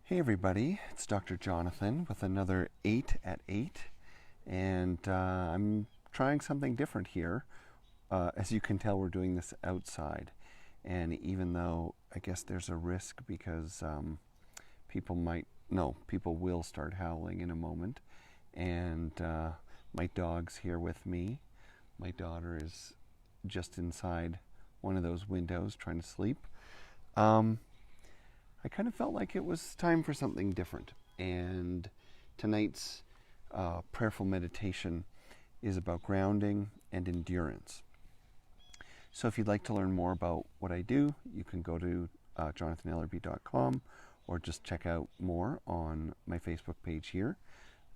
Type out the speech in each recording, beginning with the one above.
Hey everybody, it's Dr. Jonathan with another 8 at 8, and I'm trying something different here. As you can tell, we're doing this outside, and even though I guess there's a risk because people will start howling in a moment, and my dog's here with me. My daughter is just inside one of those windows trying to sleep. I kind of felt like it was time for something different. And tonight's prayerful meditation is about grounding and endurance. So if you'd like to learn more about what I do, you can go to jonathanellerby.com or just check out more on my Facebook page here.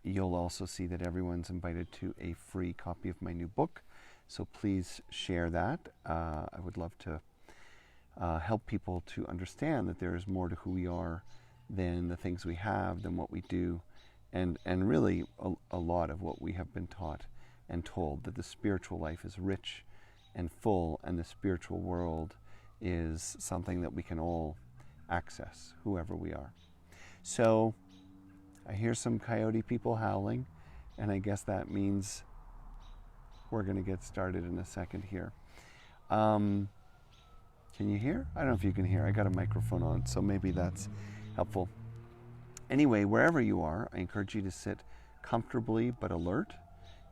You'll also see that everyone's invited to a free copy of my new book. So please share that. I would love to help people to understand that there is more to who we are than the things we have, than what we do, and really a lot of what we have been taught and told, that the spiritual life is rich and full, and the spiritual world is something that we can all access, whoever we are. So I hear some coyote people howling, and I guess that means we're going to get started in a second here. Can you hear? I don't know if you can hear. I got a microphone on, so maybe that's helpful. Anyway, wherever you are, I encourage you to sit comfortably but alert.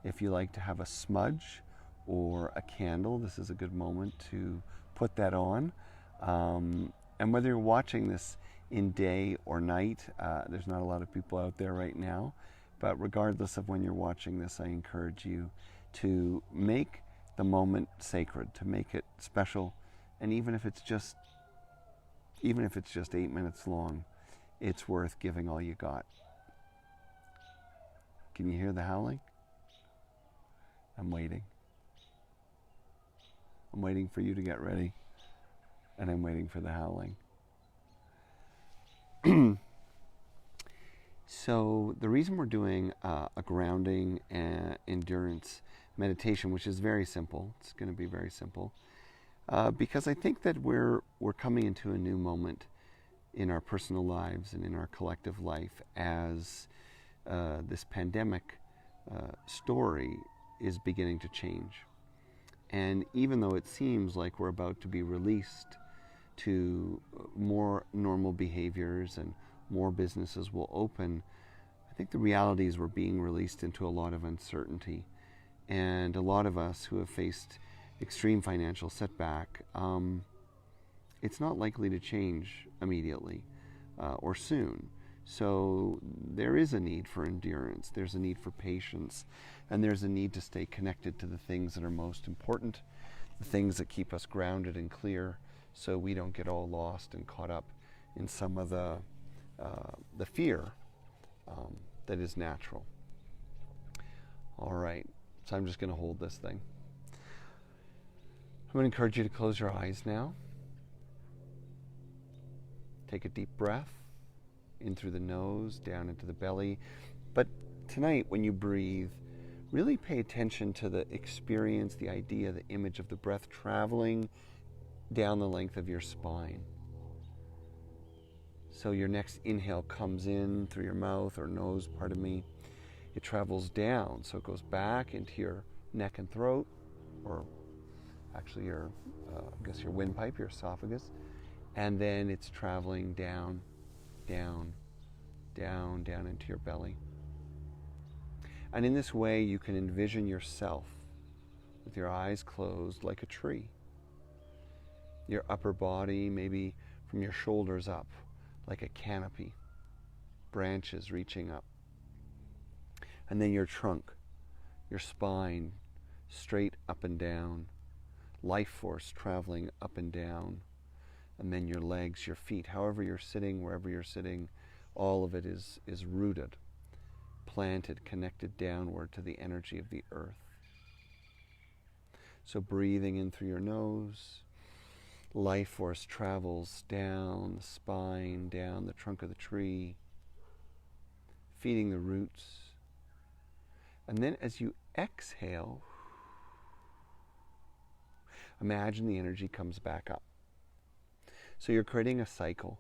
If you like to have a smudge or a candle, this is a good moment to put that on. And whether you're watching this in day or night, there's not a lot of people out there right now, but regardless of when you're watching this, I encourage you to make the moment sacred, to make it special. And even if it's just 8 minutes long, it's worth giving all you got. Can you hear the howling? I'm waiting. I'm waiting for you to get ready, and I'm waiting for the howling. So the reason we're doing a grounding and endurance meditation, which is very simple, it's going to be very simple, because I think that we're coming into a new moment in our personal lives and in our collective life as this pandemic story is beginning to change. And even though it seems like we're about to be released to more normal behaviors and more businesses will open, I think the reality is we're being released into a lot of uncertainty. And a lot of us who have faced extreme financial setback, it's not likely to change immediately or soon. So there is a need for endurance, there's a need for patience, and there's a need to stay connected to the things that are most important, the things that keep us grounded and clear, so we don't get all lost and caught up in some of the fear that is natural. All right, so I'm just going to hold this thing. I'm going to encourage you to close your eyes now. Take a deep breath in through the nose, down into the belly. But tonight, when you breathe, really pay attention to the experience, the idea, the image of the breath traveling down the length of your spine. So your next inhale comes in through your mouth or nose, pardon me. It travels down, so it goes back into your neck and throat, or actually your windpipe, your esophagus, and then it's traveling down, down, down, down into your belly. And in this way, you can envision yourself with your eyes closed like a tree. Your upper body, maybe from your shoulders up, like a canopy, branches reaching up. And then your trunk, your spine, straight up and down, life force traveling up and down, and then your legs, your feet, however you're sitting, wherever you're sitting, all of it is rooted, planted, connected downward to the energy of the earth. So breathing in through your nose, life force travels down the spine, down the trunk of the tree, feeding the roots. And then as you exhale, imagine the energy comes back up. So you're creating a cycle,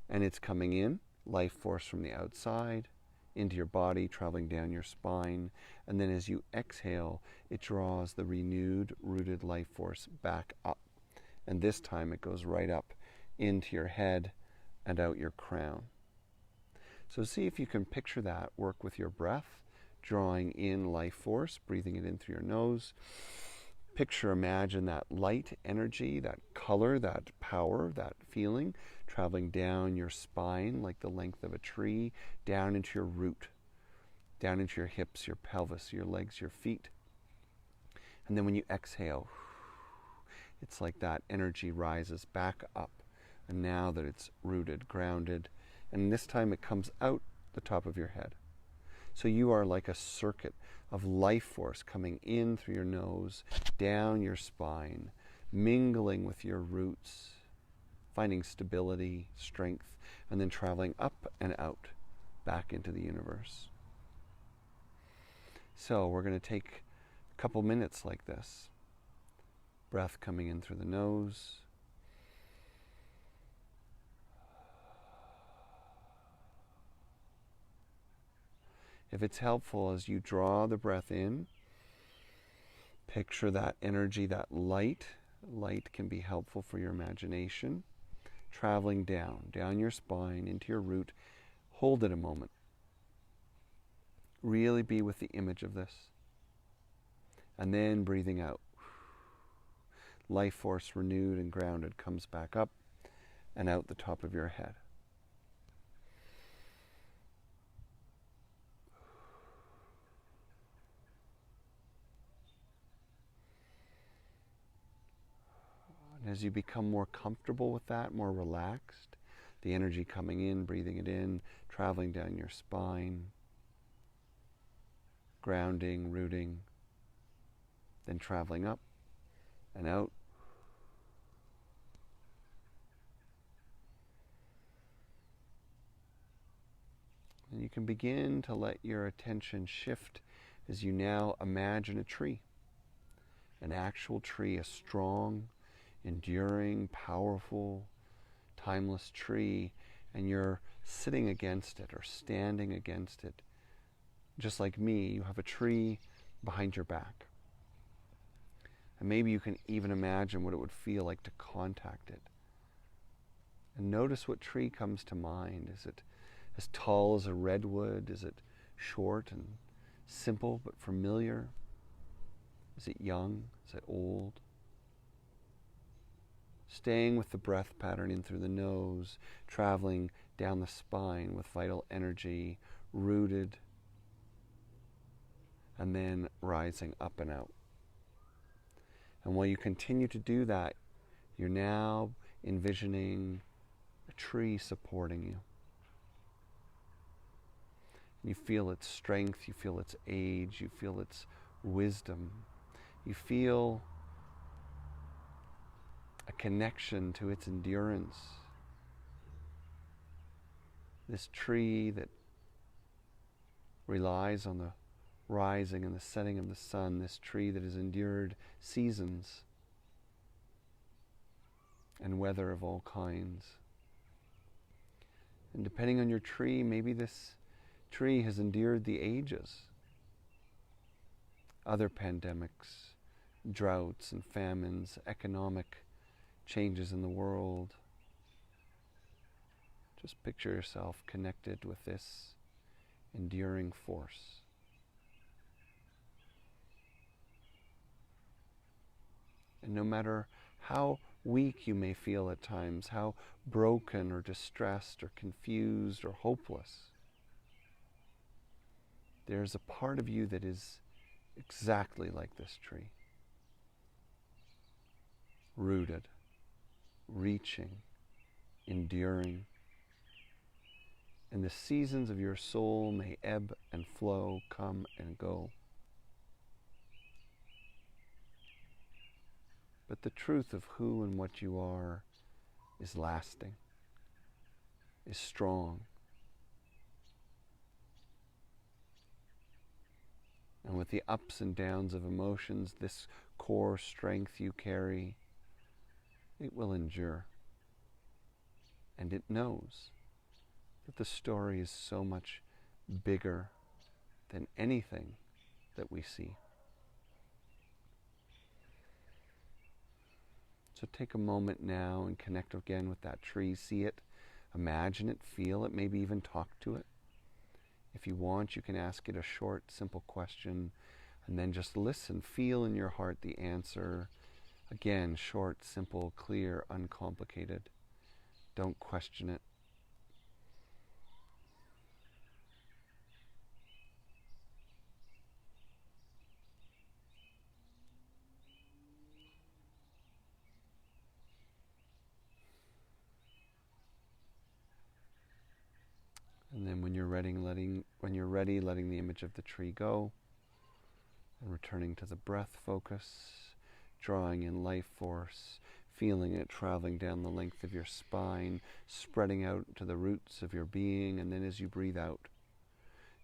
and it's coming in life force from the outside into your body, traveling down your spine. And then as you exhale, it draws the renewed, rooted life force back up. And this time it goes right up into your head and out your crown. So see if you can picture that work with your breath, drawing in life force, breathing it in through your nose. Picture, imagine that light energy, that color, that power, that feeling, traveling down your spine like the length of a tree, down into your root, down into your hips, your pelvis, your legs, your feet. And then when you exhale, it's like that energy rises back up. And now that it's rooted, grounded, and this time it comes out the top of your head. So you are like a circuit of life force coming in through your nose, down your spine, mingling with your roots, finding stability, strength, and then traveling up and out, back into the universe. So we're going to take a couple minutes like this. Breath coming in through the nose. If it's helpful, as you draw the breath in, picture that energy, that light. Light can be helpful for your imagination. Traveling down your spine, into your root. Hold it a moment. Really be with the image of this. And then breathing out. Life force renewed and grounded comes back up and out the top of your head. And as you become more comfortable with that, more relaxed, the energy coming in, breathing it in, traveling down your spine, grounding, rooting, then traveling up and out. And you can begin to let your attention shift as you now imagine a tree, an actual tree, a strong, enduring, powerful, timeless tree, and you're sitting against it or standing against it. Just like me, you have a tree behind your back. And maybe you can even imagine what it would feel like to contact it. And notice what tree comes to mind. Is it as tall as a redwood? Is it short and simple but familiar? Is it young? Is it old? Staying with the breath pattern in through the nose, traveling down the spine with vital energy, rooted, and then rising up and out. And while you continue to do that, you're now envisioning a tree supporting you. You feel its strength, you feel its age, you feel its wisdom. You feel a connection to its endurance. This tree that relies on the rising and the setting of the sun, this tree that has endured seasons and weather of all kinds. And depending on your tree, maybe this tree has endured the ages, other pandemics, droughts and famines, economic changes in the world. Just picture yourself connected with this enduring force. And no matter how weak you may feel at times, how broken or distressed or confused or hopeless, there's a part of you that is exactly like this tree. Rooted, reaching, enduring. And the seasons of your soul may ebb and flow, come and go. But the truth of who and what you are is lasting, is strong. And with the ups and downs of emotions, this core strength you carry, it will endure. And it knows that the story is so much bigger than anything that we see. So take a moment now and connect again with that tree. See it, imagine it, feel it, maybe even talk to it. If you want, you can ask it a short, simple question, and then just listen. Feel in your heart the answer. Again, short, simple, clear, uncomplicated. Don't question it. And then when you're ready, letting the image of the tree go, and returning to the breath focus, drawing in life force, feeling it traveling down the length of your spine, spreading out to the roots of your being, and then as you breathe out,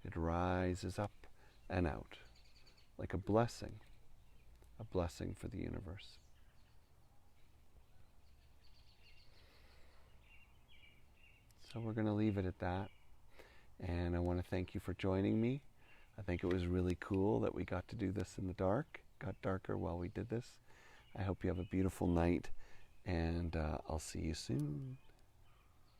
it rises up and out like a blessing for the universe. So we're going to leave it at that. And I want to thank you for joining me. I think it was really cool that we got to do this in the dark. It got darker while we did this. I hope you have a beautiful night, and I'll see you soon.